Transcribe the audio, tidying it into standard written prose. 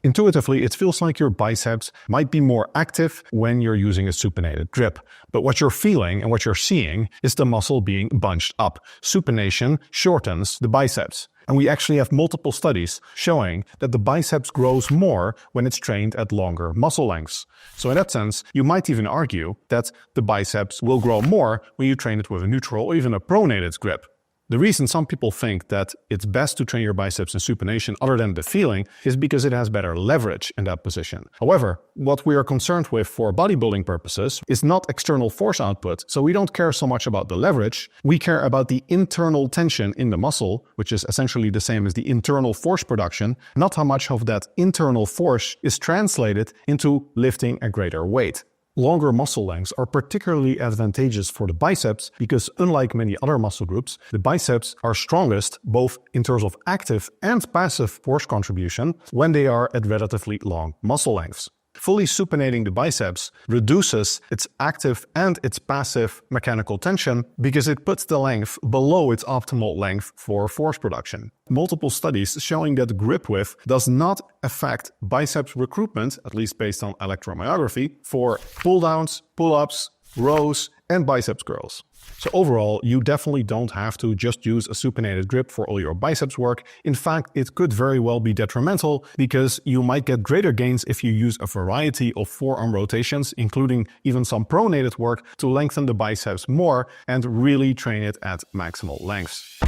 Intuitively, it feels like your biceps might be more active when you're using a supinated grip. But what you're feeling and what you're seeing is the muscle being bunched up. Supination shortens the biceps. And we actually have multiple studies showing that the biceps grows more when it's trained at longer muscle lengths. So in that sense, you might even argue that the biceps will grow more when you train it with a neutral or even a pronated grip. The reason some people think that it's best to train your biceps in supination other than the feeling is because it has better leverage in that position. However, what we are concerned with for bodybuilding purposes is not external force output, so we don't care so much about the leverage. We care about the internal tension in the muscle, which is essentially the same as the internal force production, not how much of that internal force is translated into lifting a greater weight. Longer muscle lengths are particularly advantageous for the biceps because, unlike many other muscle groups, the biceps are strongest both in terms of active and passive force contribution when they are at relatively long muscle lengths. Fully supinating the biceps reduces its active and its passive mechanical tension because it puts the length below its optimal length for force production. Multiple studies showing that grip width does not affect biceps recruitment, at least based on electromyography, for pull-downs, pull-ups, rows, and biceps curls. So overall, you definitely don't have to just use a supinated grip for all your biceps work. In fact, it could very well be detrimental because you might get greater gains if you use a variety of forearm rotations, including even some pronated work to lengthen the biceps more and really train it at maximal lengths.